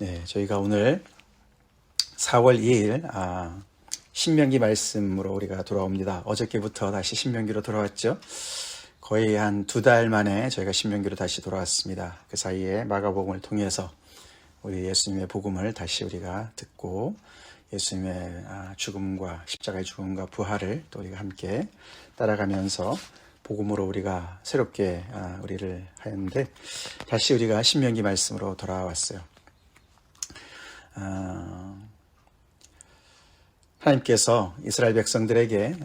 네, 저희가 오늘 4월 2일 신명기 말씀으로 우리가 돌아옵니다. 어저께부터 다시 신명기로 돌아왔죠. 거의 한 2달 만에 저희가 신명기로 다시 돌아왔습니다. 그 사이에 마가복음을 통해서 우리 예수님의 복음을 다시 우리가 듣고 예수님의 죽음과 십자가의 죽음과 부활을 또 우리가 함께 따라가면서 복음으로 우리가 새롭게 우리를 하였는데, 다시 우리가 신명기 말씀으로 돌아왔어요. 하나님께서 이스라엘 백성들에게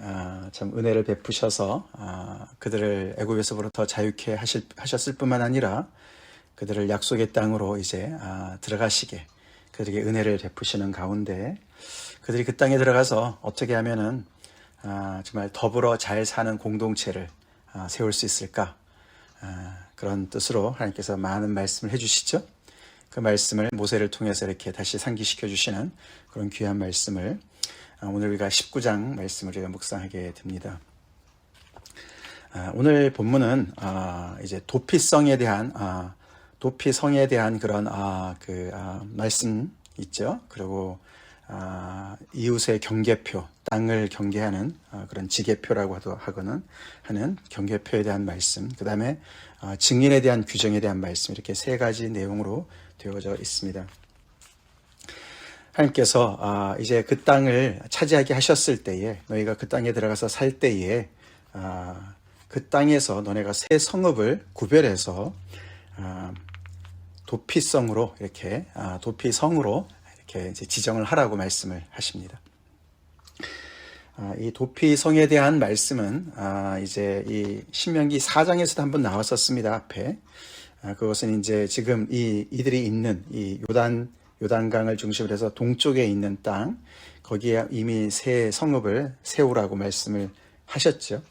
참 은혜를 베푸셔서 그들을 애굽에서부터 자유케 하셨을 뿐만 아니라 그들을 약속의 땅으로 이제 들어가시게 그들에게 은혜를 베푸시는 가운데, 그들이 그 땅에 들어가서 어떻게 하면은 정말 더불어 잘 사는 공동체를 세울 수 있을까, 그런 뜻으로 하나님께서 많은 말씀을 해주시죠. 그 말씀을 모세를 통해서 이렇게 다시 상기시켜 주시는 그런 귀한 말씀을 오늘 우리가 19장 말씀을 우리가 묵상하게 됩니다. 오늘 본문은 이제 도피성에 대한 그런 말씀 있죠. 그리고 이웃의 경계표, 땅을 경계하는 그런 지계표라고 하는 경계표에 대한 말씀, 그 다음에 증인에 대한 규정에 대한 말씀, 이렇게 세 가지 내용으로 되어져 있습니다. 하나님께서 이제 그 땅을 차지하게 하셨을 때에, 너희가 그 땅에 들어가서 살 때에 그 땅에서 너네가 새 성읍을 구별해서 도피성으로 이렇게 이제 지정을 하라고 말씀을 하십니다. 이 도피성에 대한 말씀은 이제 이 신명기 4장에서도 한번 나왔었습니다. 앞에 그것은 이제 지금 이들이 있는 이 요단강을 중심으로 해서 동쪽에 있는 땅, 거기에 이미 새 성읍을 세우라고 말씀을 하셨죠.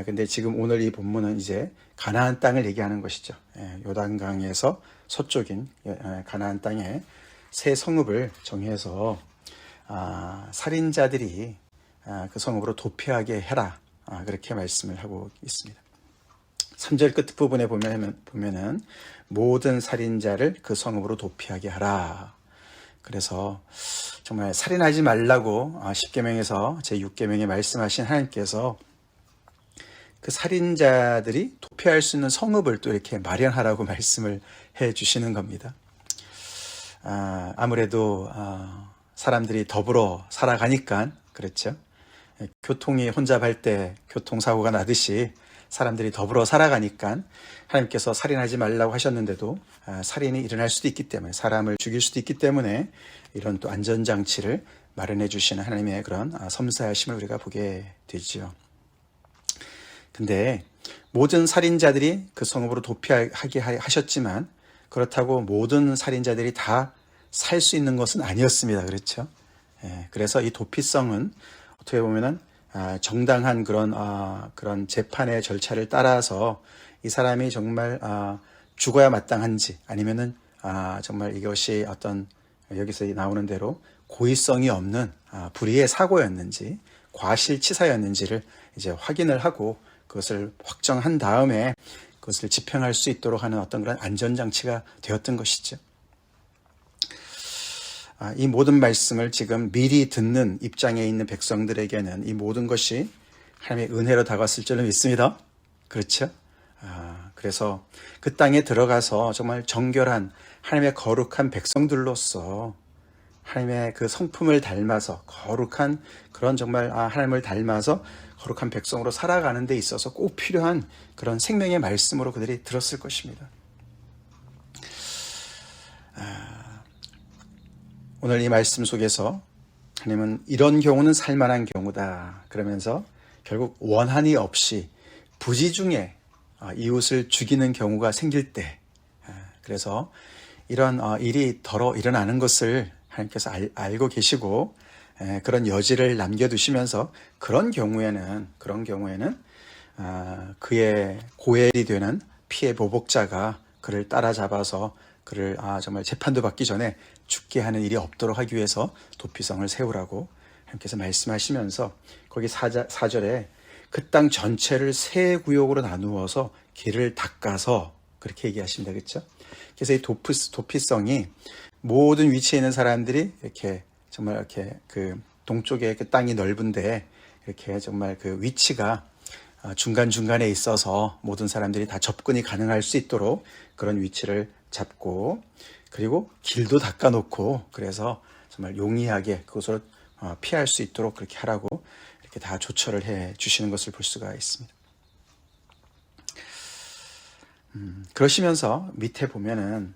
근데 지금 오늘 이 본문은 이제 가나안 땅을 얘기하는 것이죠. 요단강에서 서쪽인 가나안 땅에 새 성읍을 정해서 살인자들이 그 성읍으로 도피하게 해라, 그렇게 말씀을 하고 있습니다. 3절 끝부분에 보면은 모든 살인자를 그 성읍으로 도피하게 하라. 그래서 정말 살인하지 말라고 10계명에서 제6계명에 말씀하신 하나님께서 그 살인자들이 도피할 수 있는 성읍을 또 이렇게 마련하라고 말씀을 해 주시는 겁니다. 아무래도 사람들이 더불어 살아가니까 그렇죠. 교통이 혼잡할 때 교통사고가 나듯이 사람들이 더불어 살아가니까 하나님께서 살인하지 말라고 하셨는데도 살인이 일어날 수도 있기 때문에, 사람을 죽일 수도 있기 때문에 이런 또 안전장치를 마련해 주시는 하나님의 그런 섬세하심을 우리가 보게 되죠. 근데 모든 살인자들이 그 성읍으로 도피하게 하셨지만, 그렇다고 모든 살인자들이 다 살 수 있는 것은 아니었습니다. 그렇죠? 그래서 이 도피성은 어떻게 보면은 정당한 그런 재판의 절차를 따라서 이 사람이 정말 죽어야 마땅한지, 아니면은 정말 이것이 어떤 여기서 나오는 대로 고의성이 없는 불의의 사고였는지 과실치사였는지를 이제 확인을 하고 그것을 확정한 다음에 그것을 집행할 수 있도록 하는 어떤 그런 안전장치가 되었던 것이죠. 이 모든 말씀을 지금 미리 듣는 입장에 있는 백성들에게는 이 모든 것이 하나님의 은혜로 다가왔을 줄로 믿습니다. 그렇죠? 그래서 그 땅에 들어가서 정말 정결한 하나님의 거룩한 백성들로서 하나님의 그 성품을 닮아서 거룩한 그런 정말 하나님을 닮아서 거룩한 백성으로 살아가는 데 있어서 꼭 필요한 그런 생명의 말씀으로 그들이 들었을 것입니다. 오늘 이 말씀 속에서 하나님은 이런 경우는 살만한 경우다 그러면서 결국 원한이 없이 부지중에 이웃을 죽이는 경우가 생길 때, 그래서 이런 일이 덜어 일어나는 것을 하나님께서 알고 계시고 그런 여지를 남겨두시면서 그런 경우에는 그의 고엘이 되는 피해 보복자가 그를 따라잡아서 그를 정말 재판도 받기 전에 죽게 하는 일이 없도록 하기 위해서 도피성을 세우라고 하나님께서 말씀하시면서 거기 4절에 그 땅 전체를 세 구역으로 나누어서 길을 닦아서 그렇게 얘기하십니다. 그렇죠? 그래서 이 도피성이 모든 위치에 있는 사람들이 이렇게 정말 이렇게 그 동쪽에 그 땅이 넓은데 이렇게 정말 그 위치가 중간중간에 있어서 모든 사람들이 다 접근이 가능할 수 있도록 그런 위치를 잡고, 그리고 길도 닦아놓고, 그래서 정말 용이하게 그것으로 피할 수 있도록 그렇게 하라고 이렇게 다 조처를 해 주시는 것을 볼 수가 있습니다. 그러시면서 밑에 보면은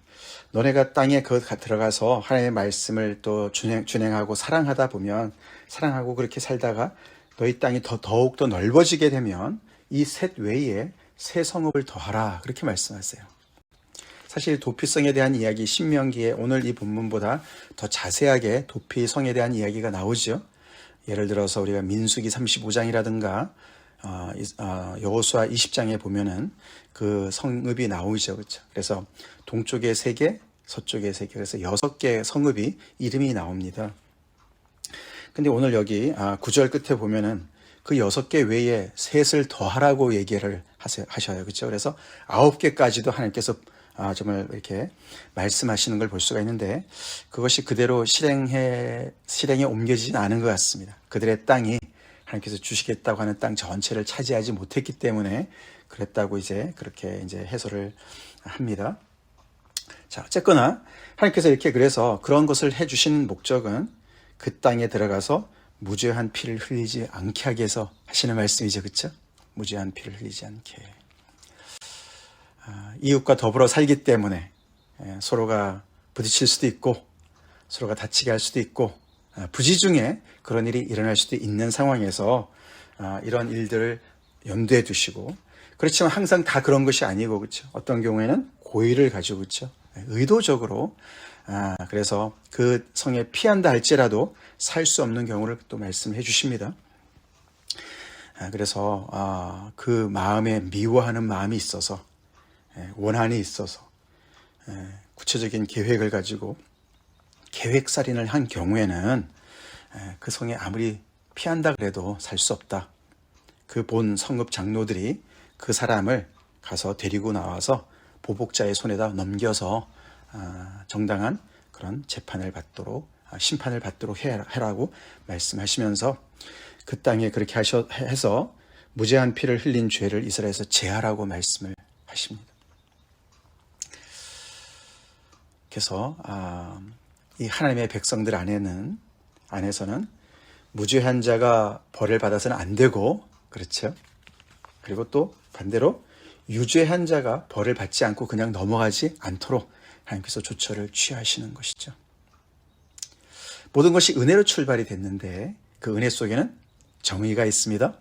너네가 땅에 들어가서 하나님의 말씀을 또 준행하고 사랑하다 보면, 사랑하고 그렇게 살다가 너희 땅이 더욱 더 넓어지게 되면 이 셋 외에 새 성읍을 더하라, 그렇게 말씀하세요. 사실 도피성에 대한 이야기, 신명기에 오늘 이 본문보다 더 자세하게 도피성에 대한 이야기가 나오죠. 예를 들어서 우리가 민수기 35장이라든가 여호수아 20장에 보면은 그 성읍이 나오죠. 그렇죠? 그래서 동쪽에 3개, 서쪽에 3개, 그래서 6개 성읍이 이름이 나옵니다. 근데 오늘 여기 9절 끝에 보면은 그 6개 외에 셋을 더하라고 얘기를 하셔요. 그렇죠? 그래서 9개까지도 하나님께서 정말 이렇게 말씀하시는 걸 볼 수가 있는데, 그것이 그대로 실행에 옮겨지진 않은 것 같습니다. 그들의 땅이 하나님께서 주시겠다고 하는 땅 전체를 차지하지 못했기 때문에 그랬다고 이제 그렇게 이제 해설을 합니다. 자, 어쨌거나 하나님께서 이렇게 그래서 그런 것을 해주신 목적은 그 땅에 들어가서 무죄한 피를 흘리지 않게 하기 위해서 하시는 말씀이죠. 그렇죠? 무죄한 피를 흘리지 않게. 이웃과 더불어 살기 때문에 서로가 부딪힐 수도 있고 서로가 다치게 할 수도 있고 부지 중에 그런 일이 일어날 수도 있는 상황에서 이런 일들을 염두에 두시고, 그렇지만 항상 다 그런 것이 아니고, 그렇죠? 어떤 경우에는 고의를 가지고, 그렇죠? 의도적으로 그래서 그 성에 피한다 할지라도 살 수 없는 경우를 또 말씀해 주십니다. 그래서 그 마음에 미워하는 마음이 있어서, 원한이 있어서 구체적인 계획을 가지고 계획살인을 한 경우에는 그 성에 아무리 피한다 그래도 살 수 없다. 그 본 성읍 장로들이 그 사람을 가서 데리고 나와서 보복자의 손에다 넘겨서 정당한 그런 재판을 받도록, 심판을 받도록 해라고 말씀하시면서 그 땅에 그렇게 해서 무죄한 피를 흘린 죄를 이스라엘에서 제하라고 말씀을 하십니다. 그래서 이 하나님의 백성들 안에서는 무죄한 자가 벌을 받아서는 안 되고, 그렇죠? 그리고 또 반대로 유죄한 자가 벌을 받지 않고 그냥 넘어가지 않도록 하나님께서 조처를 취하시는 것이죠. 모든 것이 은혜로 출발이 됐는데 그 은혜 속에는 정의가 있습니다.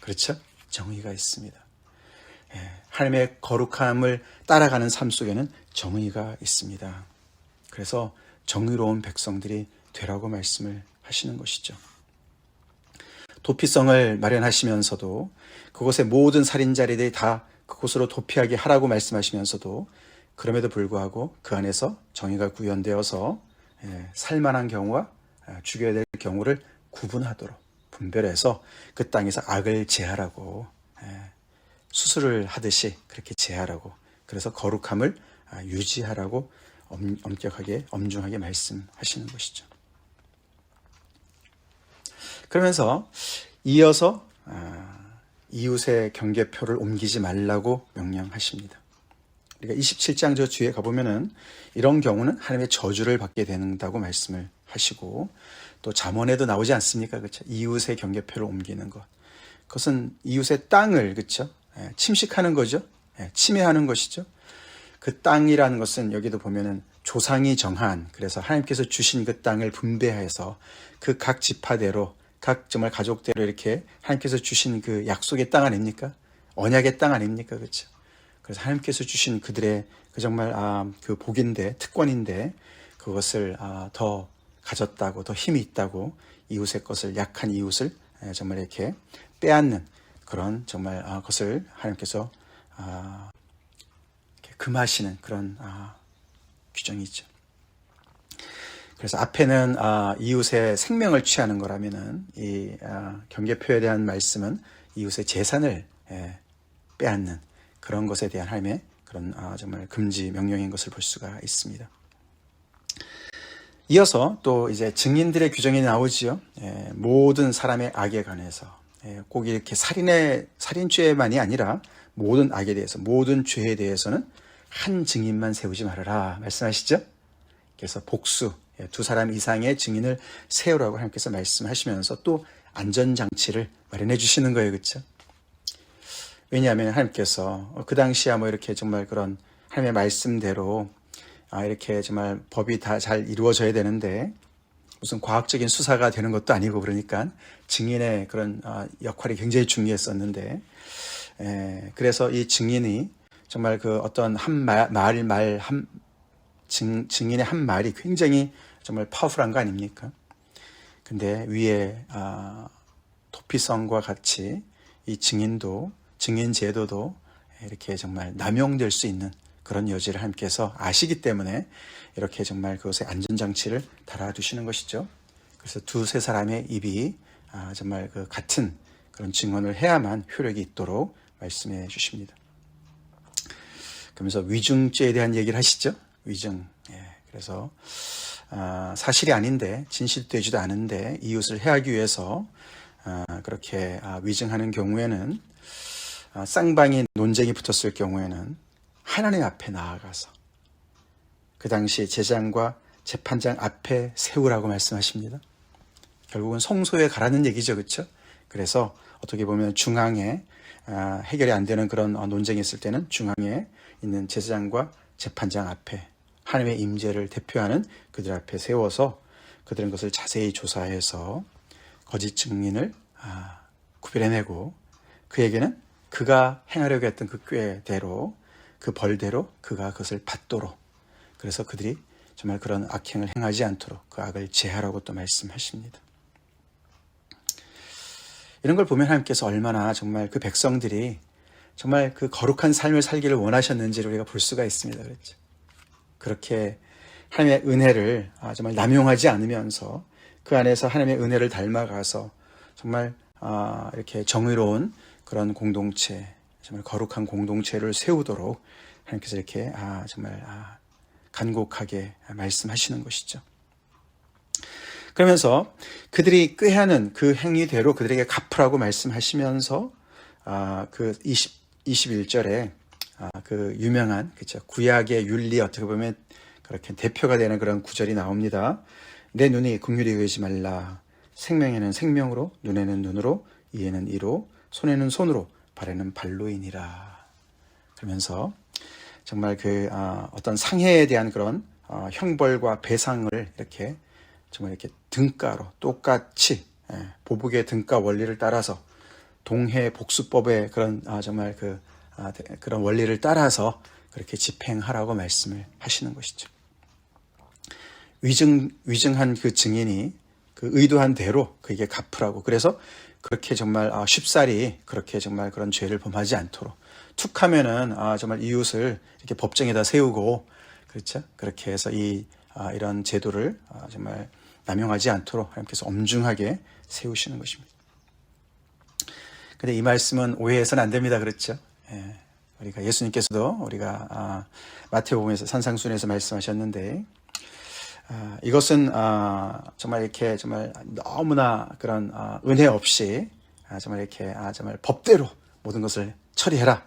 그렇죠? 정의가 있습니다. 하나님의 거룩함을 따라가는 삶 속에는 정의가 있습니다. 그래서 정의로운 백성들이 되라고 말씀을 하시는 것이죠. 도피성을 마련하시면서도 그곳의 모든 살인자들이 다 그곳으로 도피하게 하라고 말씀하시면서도, 그럼에도 불구하고 그 안에서 정의가 구현되어서 살만한 경우와 죽여야 될 경우를 구분하도록 분별해서 그 땅에서 악을 제하라고, 수술을 하듯이 그렇게 제하라고, 그래서 거룩함을 유지하라고 엄중하게 말씀하시는 것이죠. 그러면서 이어서 이웃의 경계표를 옮기지 말라고 명령하십니다. 그러니까 27장 저 뒤에 가보면은 이런 경우는 하나님의 저주를 받게 된다고 말씀을 하시고, 또 잠언에도 나오지 않습니까? 그렇죠? 이웃의 경계표를 옮기는 것. 그것은 이웃의 땅을, 그렇죠? 침식하는 거죠. 침해하는 것이죠. 그 땅이라는 것은 여기도 보면은 조상이 정한, 그래서 하나님께서 주신 그 땅을 분배해서 그 각 지파대로, 각 정말 가족대로 이렇게 하나님께서 주신 그 약속의 땅 아닙니까? 언약의 땅 아닙니까? 그렇죠? 그래서 하나님께서 주신 그들의 그 정말 그 복인데, 특권인데, 그것을 더 가졌다고, 더 힘이 있다고, 이웃의 것을, 약한 이웃을 정말 이렇게 빼앗는 그런 정말 것을 하나님께서 이렇게 금하시는 그런 규정이 있죠. 그래서 앞에는 이웃의 생명을 취하는 거라면은 이 경계표에 대한 말씀은 이웃의 재산을 빼앗는 그런 것에 대한 하나님의 그런 정말 금지 명령인 것을 볼 수가 있습니다. 이어서 또 이제 증인들의 규정이 나오지요. 모든 사람의 악에 관해서 꼭 이렇게 살인죄만이 아니라 모든 악에 대해서, 모든 죄에 대해서는 한 증인만 세우지 말아라 말씀하시죠. 그래서 복수, 두 사람 이상의 증인을 세우라고 하나님께서 말씀하시면서 또 안전장치를 마련해 주시는 거예요. 그렇죠? 왜냐하면 하나님께서 그 당시야 뭐 이렇게 정말 그런 하나님의 말씀대로 이렇게 정말 법이 다 잘 이루어져야 되는데 무슨 과학적인 수사가 되는 것도 아니고, 그러니까 증인의 그런 역할이 굉장히 중요했었는데, 그래서 이 증인이 정말 그 어떤 증인의 한 말이 굉장히 정말 파워풀한 거 아닙니까? 근데 위에 도피성과 같이 이 증인 제도도 이렇게 정말 남용될 수 있는 그런 여지를 하나님께서 아시기 때문에 이렇게 정말 그것에 안전장치를 달아두시는 것이죠. 그래서 두세 사람의 입이 정말 그 같은 그런 증언을 해야만 효력이 있도록 말씀해 주십니다. 그러면서 위증죄에 대한 얘기를 하시죠. 위증. 그래서 사실이 아닌데, 진실되지도 않은데 이웃을 해하기 위해서 그렇게 위증하는 경우에는, 쌍방이 논쟁이 붙었을 경우에는 하나님 앞에 나아가서 그 당시 제장과 재판장 앞에 세우라고 말씀하십니다. 결국은 성소에 가라는 얘기죠. 그렇죠? 그래서 어떻게 보면 중앙에 해결이 안 되는 그런 논쟁이 있을 때는 중앙에 있는 제사장과 재판장 앞에 하나님의 임재를 대표하는 그들 앞에 세워서 그들은 것을 자세히 조사해서 거짓 증인을 구별해내고 그에게는 그가 행하려고 했던 그 꾀대로, 그 벌대로 그가 그것을 받도록, 그래서 그들이 정말 그런 악행을 행하지 않도록 그 악을 제하라고 또 말씀하십니다. 이런 걸 보면 하나님께서 얼마나 정말 그 백성들이 정말 그 거룩한 삶을 살기를 원하셨는지를 우리가 볼 수가 있습니다. 그렇죠? 그렇게 하나님의 은혜를 정말 남용하지 않으면서 그 안에서 하나님의 은혜를 닮아가서 정말 이렇게 정의로운 그런 공동체, 정말 거룩한 공동체를 세우도록 하나님께서 이렇게 정말 간곡하게 말씀하시는 것이죠. 그러면서 그들이 꾀하는 그 행위대로 그들에게 갚으라고 말씀하시면서 그 21절에 그 유명한, 그렇죠, 구약의 윤리, 어떻게 보면 그렇게 대표가 되는 그런 구절이 나옵니다. 내 눈이 긍휼히 여기지 말라. 생명에는 생명으로, 눈에는 눈으로, 이에는 이로, 손에는 손으로, 발에는 발로이니라. 그러면서 정말 그 어떤 상해에 대한 그런 형벌과 배상을 이렇게 정말 이렇게 등가로 똑같이 보복의 등가 원리를 따라서 동해 복수법의 그런 정말 그런 원리를 따라서 그렇게 집행하라고 말씀을 하시는 것이죠. 위증한 그 증인이 그 의도한 대로 그에게 갚으라고, 그래서 그렇게 정말 쉽사리 그렇게 정말 그런 죄를 범하지 않도록, 툭하면은 정말 이웃을 이렇게 법정에다 세우고, 그렇죠? 그렇게 해서 이런 제도를 정말 남용하지 않도록 하나님께서 엄중하게 세우시는 것입니다. 근데 이 말씀은 오해해서는 안 됩니다. 그렇죠? 우리가 예수님께서도 우리가 마태복음에서 산상순에서 말씀하셨는데, 이것은 정말 이렇게 정말 너무나 그런 은혜 없이 정말 이렇게 정말 법대로 모든 것을 처리해라.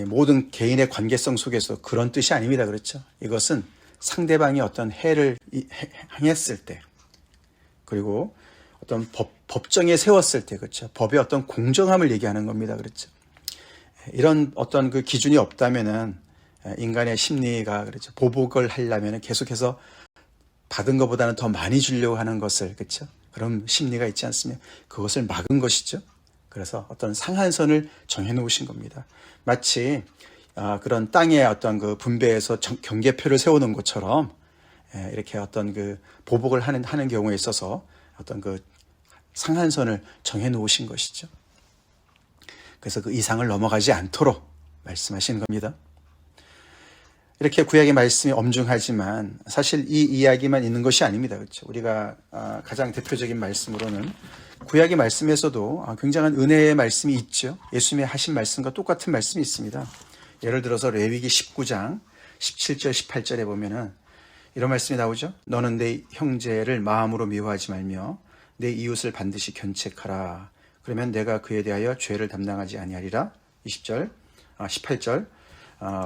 모든 개인의 관계성 속에서 그런 뜻이 아닙니다. 그렇죠? 이것은 상대방이 어떤 해를 행했을 때, 그리고 어떤 법정에 세웠을 때, 그렇죠? 법의 어떤 공정함을 얘기하는 겁니다. 그렇죠? 이런 어떤 그 기준이 없다면은 인간의 심리가, 그렇죠, 보복을 하려면은 계속해서 받은 것보다는 더 많이 주려고 하는 것을, 그렇죠, 그런 심리가 있지 않습니까? 그것을 막은 것이죠. 그래서 어떤 상한선을 정해 놓으신 겁니다. 마치 그런 땅의 어떤 그 분배에서 경계표를 세우는 것처럼 이렇게 어떤 그 보복을 하는 경우에 있어서 어떤 그 상한선을 정해 놓으신 것이죠. 그래서 그 이상을 넘어가지 않도록 말씀하시는 겁니다. 이렇게 구약의 말씀이 엄중하지만 사실 이 이야기만 있는 것이 아닙니다. 그렇죠? 우리가 가장 대표적인 말씀으로는 구약의 말씀에서도 굉장한 은혜의 말씀이 있죠. 예수님의 하신 말씀과 똑같은 말씀이 있습니다. 예를 들어서 레위기 19장 17절 18절에 보면은 이런 말씀이 나오죠. 너는 내 형제를 마음으로 미워하지 말며 내 이웃을 반드시 견책하라. 그러면 내가 그에 대하여 죄를 담당하지 아니하리라. 18절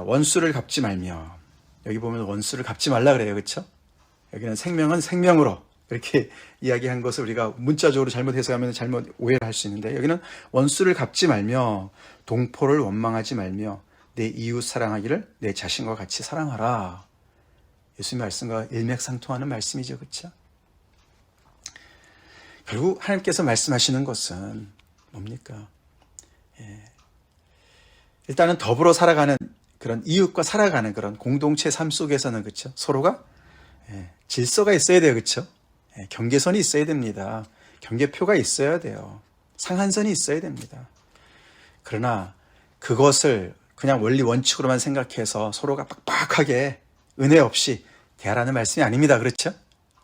원수를 갚지 말며. 여기 보면 원수를 갚지 말라 그래요. 그렇죠? 여기는 생명은 생명으로 이렇게 이야기한 것을 우리가 문자적으로 잘못 해석하면 잘못 오해를 할 수 있는데, 여기는 원수를 갚지 말며 동포를 원망하지 말며 내 이웃 사랑하기를 내 자신과 같이 사랑하라. 예수님 말씀과 일맥상통하는 말씀이죠. 그렇죠? 결국 하나님께서 말씀하시는 것은 뭡니까? 일단은 더불어 살아가는 그런 이웃과 살아가는 그런 공동체 삶 속에서는, 그렇죠? 서로가 질서가 있어야 돼요. 그렇죠? 경계선이 있어야 됩니다. 경계표가 있어야 돼요. 상한선이 있어야 됩니다. 그러나 그것을 그냥 원리 원칙으로만 생각해서 서로가 빡빡하게 은혜 없이 대하라는 말씀이 아닙니다. 그렇죠?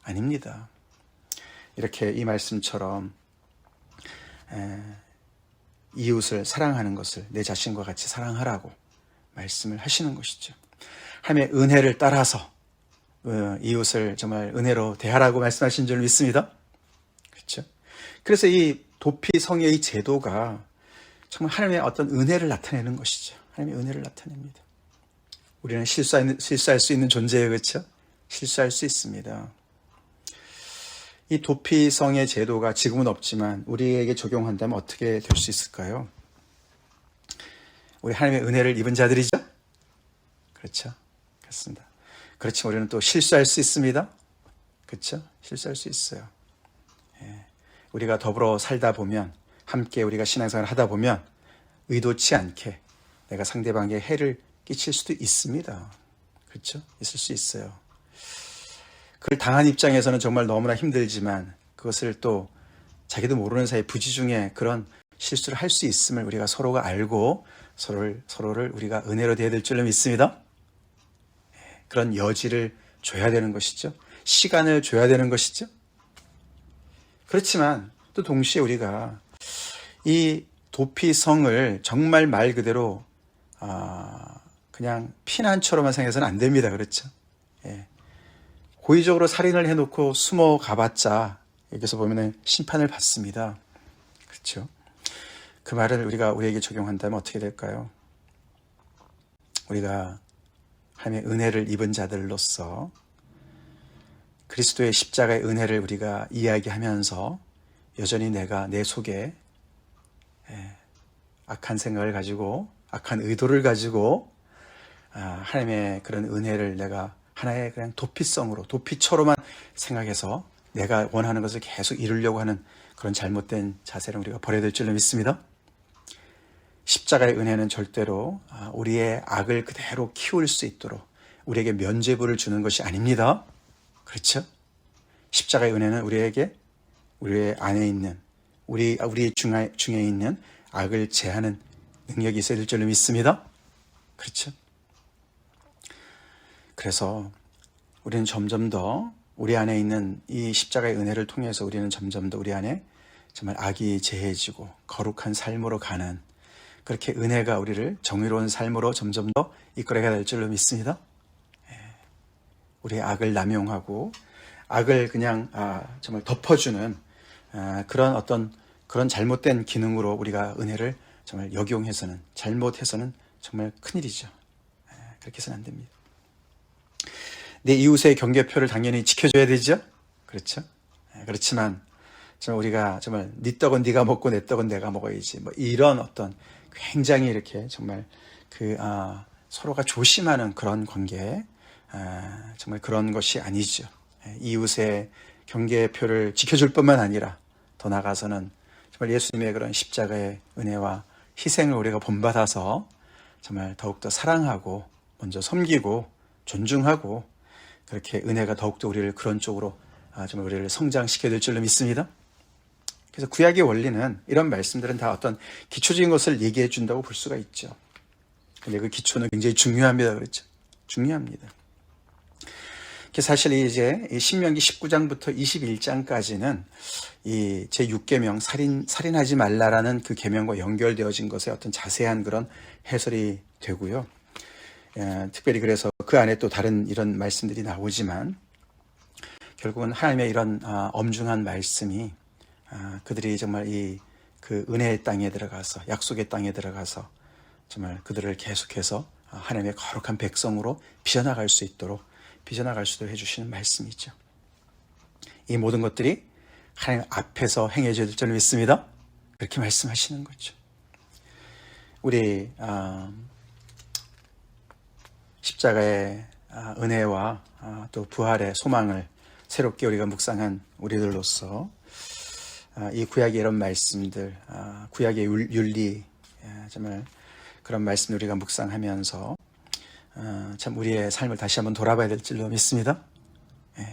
아닙니다. 이렇게 이 말씀처럼 이웃을 사랑하는 것을 내 자신과 같이 사랑하라고 말씀을 하시는 것이죠. 하나님의 은혜를 따라서 이웃을 정말 은혜로 대하라고 말씀하신 줄 믿습니다. 그렇죠? 그래서 이 도피 성의 이 제도가 정말 하나님의 어떤 은혜를 나타내는 것이죠. 하나님의 은혜를 나타냅니다. 우리는 실수할 수 있는 존재예요. 그렇죠? 실수할 수 있습니다. 이 도피 성의 제도가 지금은 없지만 우리에게 적용한다면 어떻게 될 수 있을까요? 우리 하나님의 은혜를 입은 자들이죠? 그렇죠? 그렇습니다. 그렇지만 우리는 또 실수할 수 있습니다. 그렇죠? 실수할 수 있어요. 우리가 더불어 살다 보면, 함께 우리가 신앙생활을 하다 보면 의도치 않게 내가 상대방에게 해를 끼칠 수도 있습니다. 그렇죠? 있을 수 있어요. 그걸 당한 입장에서는 정말 너무나 힘들지만 그것을 또 자기도 모르는 사이에 부지중에 그런 실수를 할 수 있음을 우리가 서로가 알고 서로를 우리가 은혜로 대해야 될 줄로 믿습니다. 그런 여지를 줘야 되는 것이죠. 시간을 줘야 되는 것이죠. 그렇지만 또 동시에 우리가 이 도피성을 정말 말 그대로 그냥 피난처로만 생각해서는 안 됩니다. 그렇죠? 고의적으로 살인을 해놓고 숨어 가봤자 여기서 보면 심판을 받습니다. 그렇죠? 그 말을 우리에게 적용한다면 어떻게 될까요? 우리가 하나님의 은혜를 입은 자들로서 그리스도의 십자가의 은혜를 우리가 이야기하면서 여전히 내가 내 속에 악한 생각을 가지고 악한 의도를 가지고 하나님의 그런 은혜를 내가 하나의 그냥 도피성으로, 도피처로만 생각해서 내가 원하는 것을 계속 이루려고 하는 그런 잘못된 자세를 우리가 버려야 될 줄로 믿습니다. 십자가의 은혜는 절대로 우리의 악을 그대로 키울 수 있도록 우리에게 면죄부를 주는 것이 아닙니다. 그렇죠? 십자가의 은혜는 우리에게 우리 안에 있는 우리 중에 있는 악을 제하는 능력이 있어야 될 줄로 믿습니다. 그렇죠? 그래서 우리는 점점 더 우리 안에 있는 이 십자가의 은혜를 통해서 우리는 점점 더 우리 안에 정말 악이 제해지고 거룩한 삶으로 가는, 그렇게 은혜가 우리를 정의로운 삶으로 점점 더 이끌어가야 될 줄로 믿습니다. 우리의 악을 남용하고 악을 그냥 정말 덮어주는 그런 잘못된 기능으로 우리가 은혜를 정말 역용해서는, 잘못해서는 정말 큰일이죠. 그렇게 해서는 안 됩니다. 내 이웃의 경계표를 당연히 지켜줘야 되죠. 그렇죠? 그렇지만 정말 우리가 정말 네 떡은 네가 먹고 내 떡은 내가 먹어야지, 뭐 이런 어떤 굉장히 이렇게 정말 서로가 조심하는 그런 관계, 정말 그런 것이 아니죠. 이웃의 경계표를 지켜줄 뿐만 아니라 더 나아가서는 정말 예수님의 그런 십자가의 은혜와 희생을 우리가 본받아서 정말 더욱더 사랑하고 먼저 섬기고 존중하고, 그렇게 은혜가 더욱더 우리를 그런 쪽으로 정말 우리를 성장시켜야 될 줄로 믿습니다. 그래서 구약의 원리는, 이런 말씀들은 다 어떤 기초적인 것을 얘기해 준다고 볼 수가 있죠. 근데 그 기초는 굉장히 중요합니다. 그렇죠? 중요합니다. 사실 이제 신명기 19장부터 21장까지는 이 제6계명 살인하지 말라라는 그 계명과 연결되어진 것의 어떤 자세한 그런 해설이 되고요. 특별히 그래서 그 안에 또 다른 이런 말씀들이 나오지만 결국은 하나님의 이런 엄중한 말씀이 그들이 정말 그 은혜의 땅에 들어가서 약속의 땅에 들어가서 정말 그들을 계속해서 하나님의 거룩한 백성으로 빚어나갈 수 있도록 해주시는 말씀이죠. 이 모든 것들이 하나님 앞에서 행해질 줄 믿습니다. 그렇게 말씀하시는 거죠. 우리 십자가의 은혜와 또 부활의 소망을 새롭게 우리가 묵상한 우리들로서 이 구약의 이런 말씀들, 구약의 윤리, 정말 그런 말씀을 우리가 묵상하면서 참 우리의 삶을 다시 한번 돌아봐야 될 줄로 믿습니다.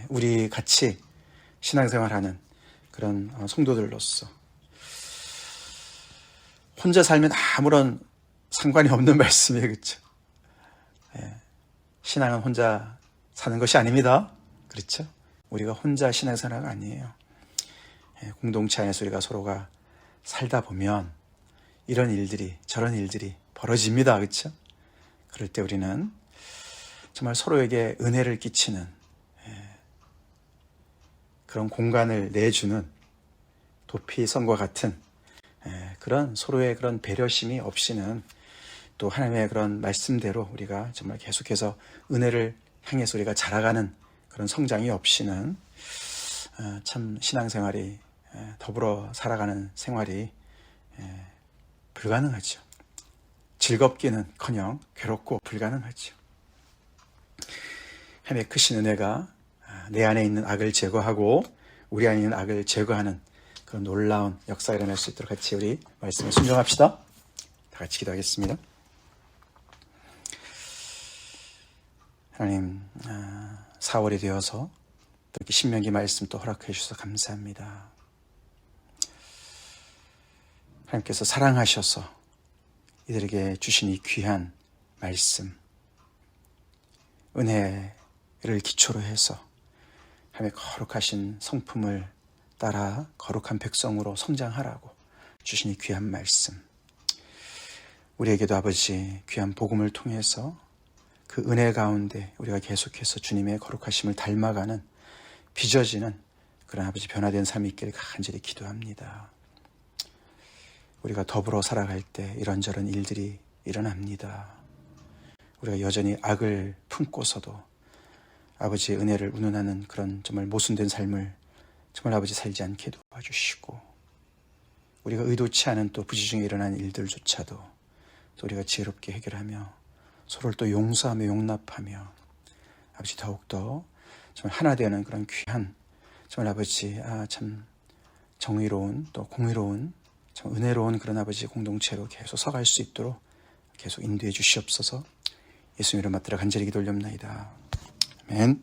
우리 같이 신앙생활하는 그런 성도들로서 혼자 살면 아무런 상관이 없는 말씀이에요. 그렇죠? 신앙은 혼자 사는 것이 아닙니다. 그렇죠? 우리가 혼자 신앙생활가 아니에요. 공동체 안에서 우리가 서로가 살다 보면 이런 일들이 저런 일들이 벌어집니다. 그렇죠? 그럴 때 우리는 정말 서로에게 은혜를 끼치는 그런 공간을 내주는 도피성과 같은 그런 서로의 그런 배려심이 없이는 또 하나님의 그런 말씀대로 우리가 정말 계속해서 은혜를 향해서 우리가 자라가는 그런 성장이 없이는 참 신앙생활이 더불어 살아가는 생활이 불가능하죠. 즐겁기는커녕 괴롭고 불가능하죠. 하나님의 크신 은혜가 내 안에 있는 악을 제거하고 우리 안에 있는 악을 제거하는 그런 놀라운 역사가 일어날 수 있도록 같이 우리 말씀에 순종합시다. 다 같이 기도하겠습니다. 하나님, 4월이 되어서 또 이렇게 신명기 말씀 또 허락해 주셔서 감사합니다. 하나님께서 사랑하셔서 이들에게 주신 이 귀한 말씀, 은혜를 기초로 해서 하나님의 거룩하신 성품을 따라 거룩한 백성으로 성장하라고 주신 이 귀한 말씀, 우리에게도 아버지 귀한 복음을 통해서 그 은혜 가운데 우리가 계속해서 주님의 거룩하심을 닮아가는 빚어지는 그런 아버지 변화된 삶이 있기를 간절히 기도합니다. 우리가 더불어 살아갈 때 이런저런 일들이 일어납니다. 우리가 여전히 악을 품고서도 아버지의 은혜를 운운하는 그런 정말 모순된 삶을 정말 아버지 살지 않게 도와주시고, 우리가 의도치 않은 또 부지 중에 일어난 일들조차도 또 우리가 지혜롭게 해결하며 서로를 또 용서하며 용납하며 아버지 더욱더 정말 하나 되는 그런 귀한 정말 아버지 참 정의로운 또 공의로운 참 은혜로운 그런 아버지 공동체로 계속 서갈 수 있도록 계속 인도해 주시옵소서. 예수님 이름 받들어 간절히 기도 올렵나이다. 아멘.